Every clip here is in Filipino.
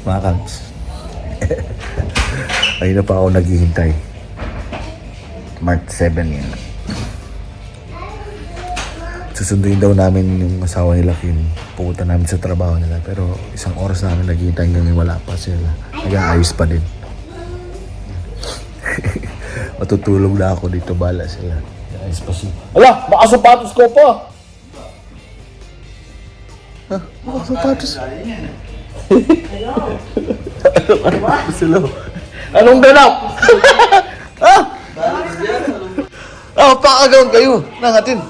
mga kalbs. Ayun na pa ako naghihintay. March 7 yan. Susunduin daw namin yung asawa nila Kim. Pupunta namin sa trabaho nila. Pero isang oras namin naghihintay hanggang wala pa sila. Nag-aayos pa din. Matutulog na ako dito, bala sila. Ayos pa siya. Ala! Baka sapatos ko pa! Ha? Baka sapatos? Anong ganap? Ha? Ah, pakagawan kayo. Nangatin.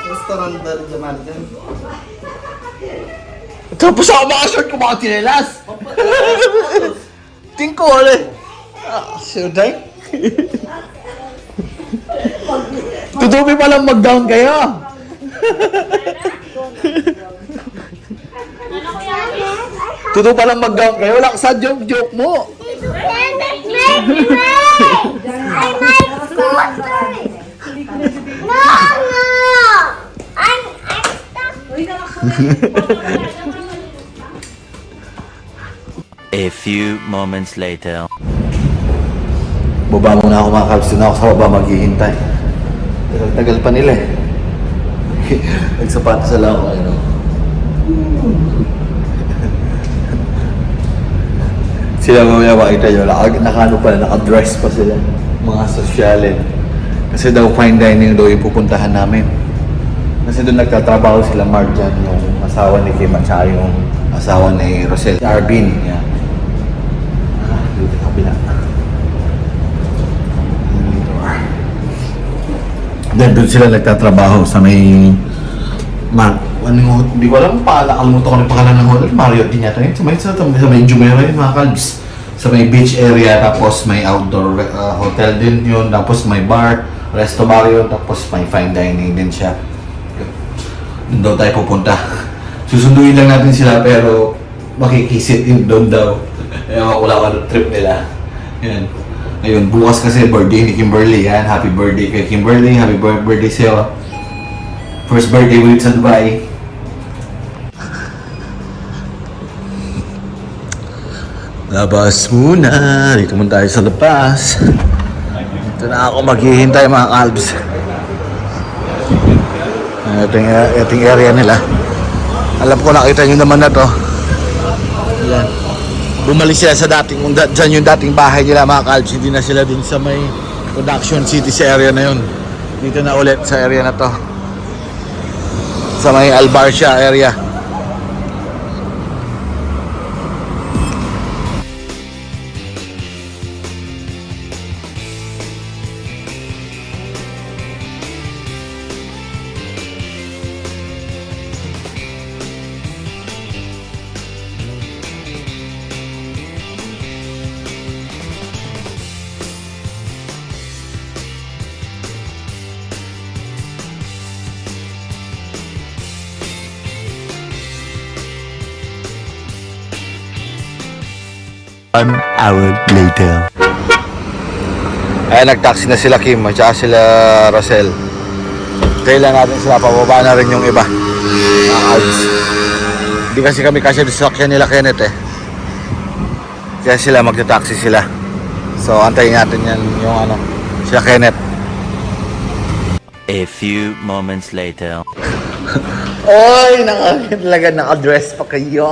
Restaurant dari zaman dyan. Tapos ako makashort ko mga tinelas. Tingko, wala. Ah, suday. Tutupi palang mag-down kayo. Tutupi palang mag-down kayo. Wala sa joke mo. A few moments later. Baba muna ako mga kalbs. Doon ako sa baba maghihintay. Tagal pa nila eh. Nagsapatos lang ako. Ano. Sila mamaya makita nyo. Nakano pala, nakadress pa sila. Mga sosyalin. Kasi daw fine dining daw yung pupuntahan namin. Kasi doon nagtatrabaho sila Marjan, yung asawa ni Kim at saka yung asawa ni Rosel. Arvin. Yan. Dito kabila. Then doon sila nagtatrabaho sa may hindi ko alam pa, nakalimutan ko na yung pangalan ng hotel. Marriott din yata yun. Sa may Jumeirah yun mga kalbs. Sa may beach area, tapos may outdoor hotel din yun. Tapos may bar, resto bar yun. Tapos may fine dining din siya. Doon daw tayo pupunta. Susunduin lang natin sila pero makikisit in doon daw. Wala ka ng trip nila. Yan. Ayun, bukas kasi birthday ni Kimberly. Yan, happy birthday kay Kimberly. Happy birthday sa'yo. First birthday ulit sa Dubai. Labas muna. Dito muna tayo sa labas. Ito na ako maghihintay mga kalbs. Ito yung area nila. Alam ko nakita nyo naman na to. Yan. Bumalik sila sa dating, dyan yung dating bahay nila mga kalbs. Hindi na sila din sa may production city sa area na yun. Dito na ulit sa area na to. Sa may Albarcia area. An hour later. Ay, nag-taxi na sila Kim at saka sila Rosel. Kailan natin sila, pababa na rin yung iba. Hindi kasi kami kasi disakyan nila Kenneth eh. Kaya sila magta-taxi sila. So antayin natin yan yung ano, sila Kenneth. A few moments later. Oy, talaga naka-dress pa kayo.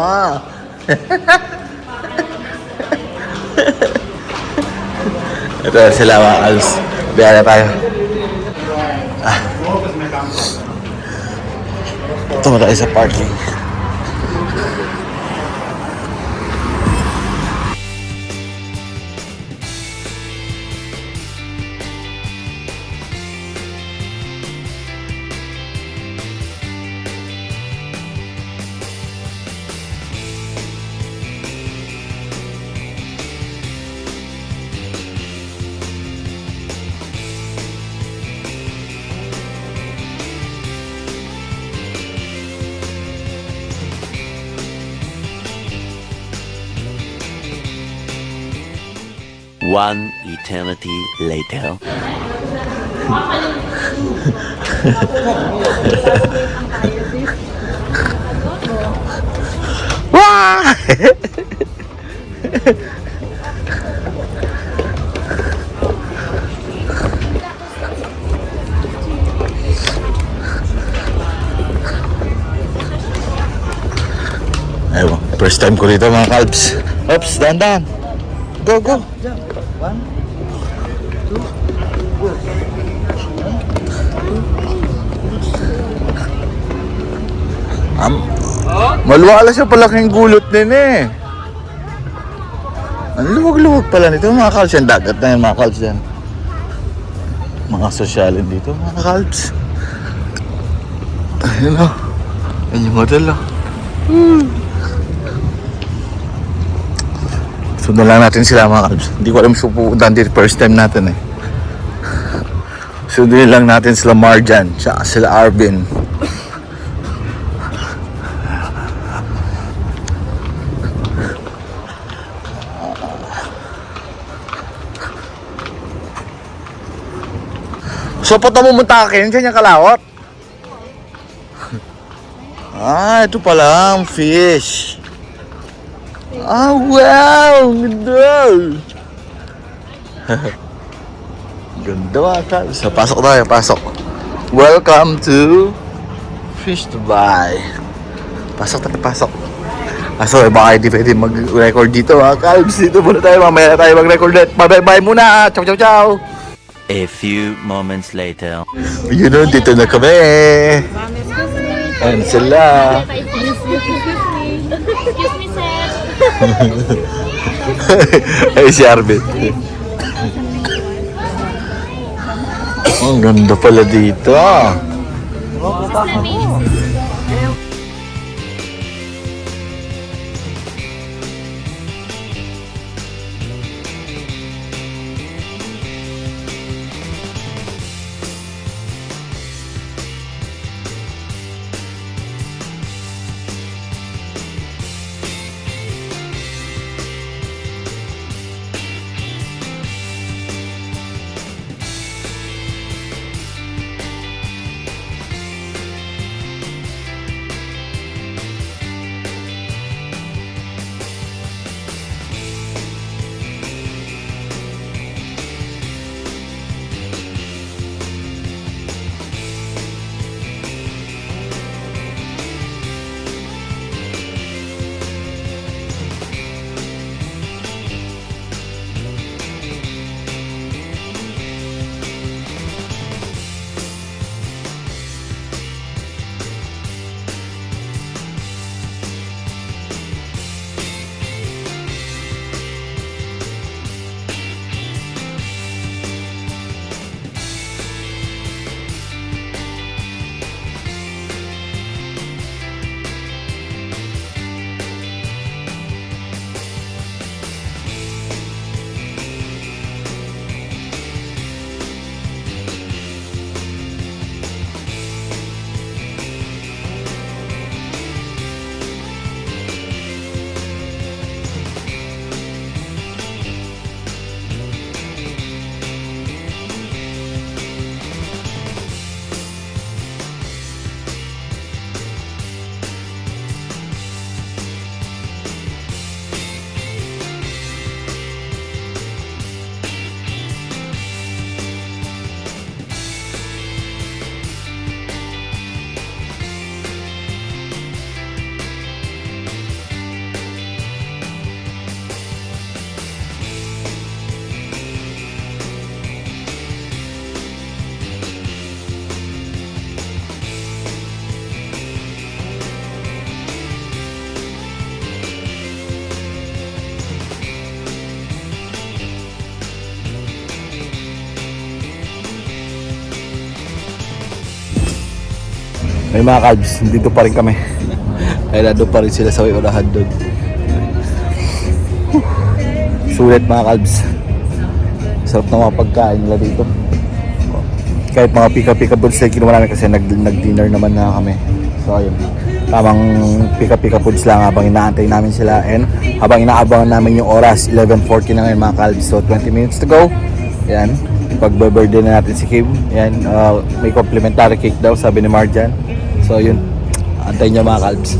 Ito sila mga Als. Biya na tayo. Ito mo tayo sa parking. One eternity later. Wow! Ewan, first time ko dito mga kalbs. Oops, dahan-dahan. Go, go. Maluwala siya, palaking gulot din eh. Ang luwag-luwag pala nito mga kalbs. Yan, dagat na yan mga kalbs yan. Mga sosyalin dito mga kalbs. Ayun o. Yan yung hotel o. Sundan lang natin sila mga kalbs. Hindi ko alam saan pupuntahan dito. First time natin eh. Sundin lang natin sila Marjan. Tsaka sila Arvin. So, punta mo munta akin, kanya kalawat. Ah, ito pala ang fish. Ah, wow! Ganda! Ganda mga kalbs. So, pasok tayo, pasok. Welcome to Fish Dubai. Pasok tayo, pasok. So, baka hindi pwede mag-record dito mga kalbs. Dito muna tayo, mamaya tayo mag-record ulit. Bye-bye muna! Ciao, ciao, ciao! A few moments later. Yun o, dito na kami. Ayan sila. Excuse me, sir. Ay, si Arvin. Ang ganda pala dito. May mga kalbs, dito pa rin kami. Ay, nandun pa rin sila sa unahan doon. Sulit mga kalbs. Sarap na mga pagkain nila dito. Kahit mga pika-pika foods na kinuha namin kasi nag-dinner naman na kami. So ayun, tamang pika-pika foods lang habang inaantay namin sila. And habang inaabangan namin yung oras, 11:40 na ngayon mga kalbs. So 20 minutes to go. Yan, pag-birthday na natin si Kim. Yan, may complimentary cake daw sabi ni Marjan. So yun, antayin niyo mga kalbs.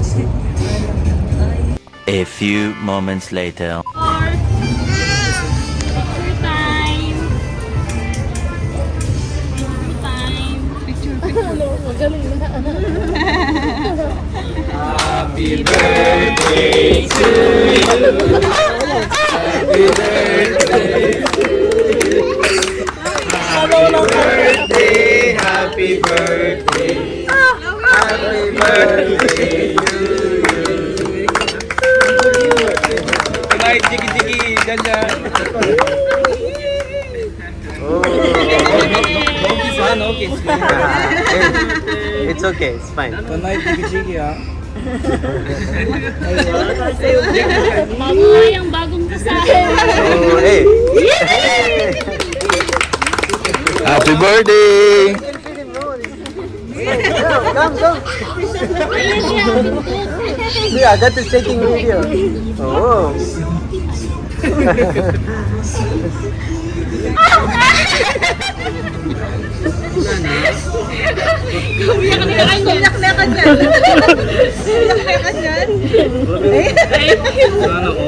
A few moments later. Picture time. Picture time. Magaling na. Happy birthday to you. Happy birthday to you. Happy birthday. Happy birthday to you. Tonight, jiggy-jiggy, dyan. No kiss, ha? No kiss. It's okay, it's fine. Tonight, jiggy-jiggy, ha? Mabuhay ang bagong kasal. Oh, hey. Happy birthday! Ayan siya. Yeah, that is taking video. Oh. Iyak na ka dyan.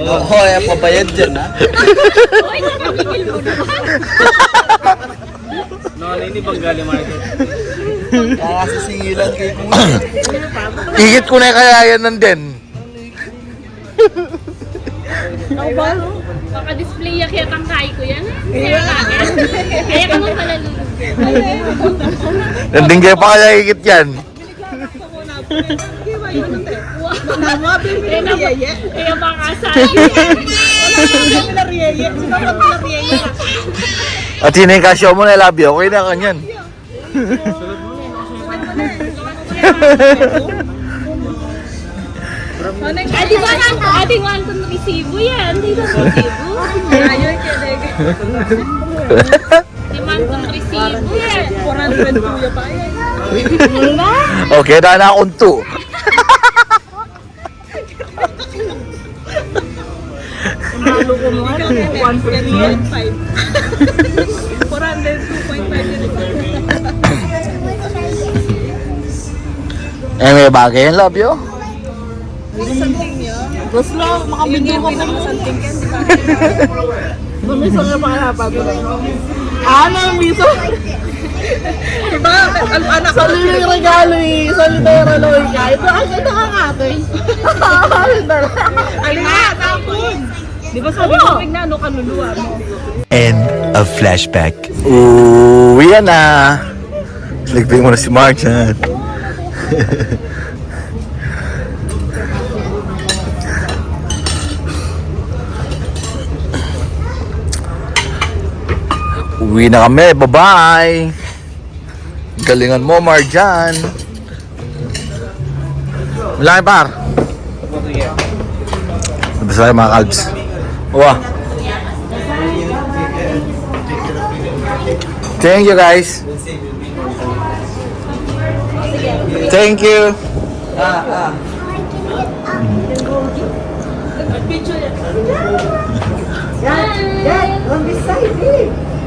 Oh, ay pabayad dyan, ha? Uy, nakapigil mo na. No, ini Bengali market. Nakasisingilan kay Kuya. Igit ko na kaya yan nandun. Ako ba? Maka-display yak ang kay ko yan. Kaya ka mo pala lulugin. Nandun kayo pa kaya igit yan. Kaya makasal. At yun yung kasyo mo na labyo, okay na kanyan. Di ba ating wantong resibo yan? Di ba resibo? Ayaw kilig. Di wantong resibo yan. 400 kuya pa yan. Okay, na na akong 2. Malo ko mo. 1.5. 402.5. Eh, may bagay yan, labyo. Gusto, makabidyo ka pa. Mamiso nga pakalapan ko lang. Ano, miso? Diba, anak ko. Sa liling regalo eh. Sa liling regalo ka. Ito, ang ganda ka nga ito eh. Alin nga, tapon. Di ba sabi mo, pignano kanuluwa mo? End of flashback. Uwi yan na. Ligping mo na si Mark dyan. Uwi na kami, bye-bye. Galingan mo, Marjan. Malaki par. Basta kayo mga kalbs. Uwa. Thank you guys. Thank you.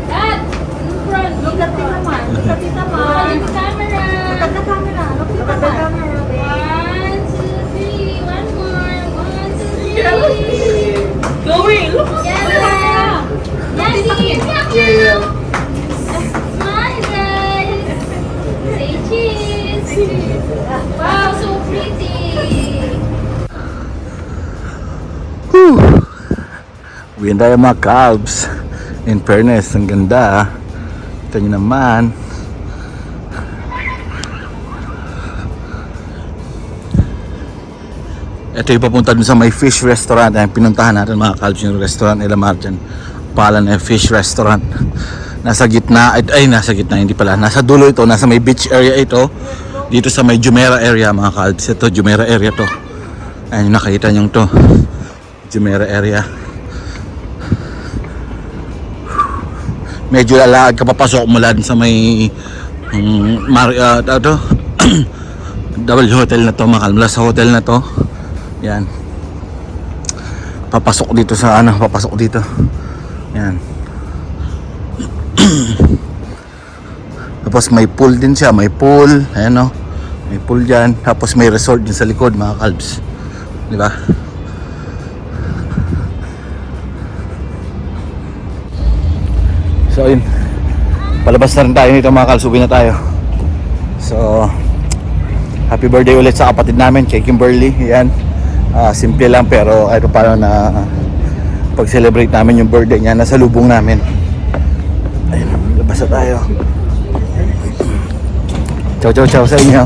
Dad, in front. Look at the naman. Look at the naman. Look at the camera. Look at the camera. Look at the camera. 1, 2, 3. One more. 1, 2, 3. Going. Look at Yassi. Smile, guys. Say cheese. Wow, so pretty. Uwi na tayo mga calves. In fairness, ang ganda. Ito nyo naman. Ito yung papunta dun sa may fish restaurant. Ayan, pinuntahan natin mga calves yung restaurant nila Marjan. Palan na fish restaurant. Nasa gitna, nasa gitna, hindi pala. Nasa dulo ito, nasa may beach area ito. Dito sa may Jumeirah area mga calves. Ito, Jumeirah area to. Ayan yung nakita nyo to. Jumeirah area. Medyo lalag ka papasok mula sa may double hotel na to, mula sa hotel na to. Yan. Papasok dito sa papasok dito. Yan. Tapos may pool din siya, may pool, ayan no. May pool diyan, tapos may resort din sa likod mga kalbs. Di ba? So ayun, palabas na rin tayo nito mga Kalbs, uwi na tayo. So happy birthday ulit sa kapatid namin kay Kimberly. Yan, simple lang pero kahit paano na pag-celebrate namin yung birthday niya, nasa lubong namin. Ayun, labas na tayo. Ciao ciao ciao sa inyo.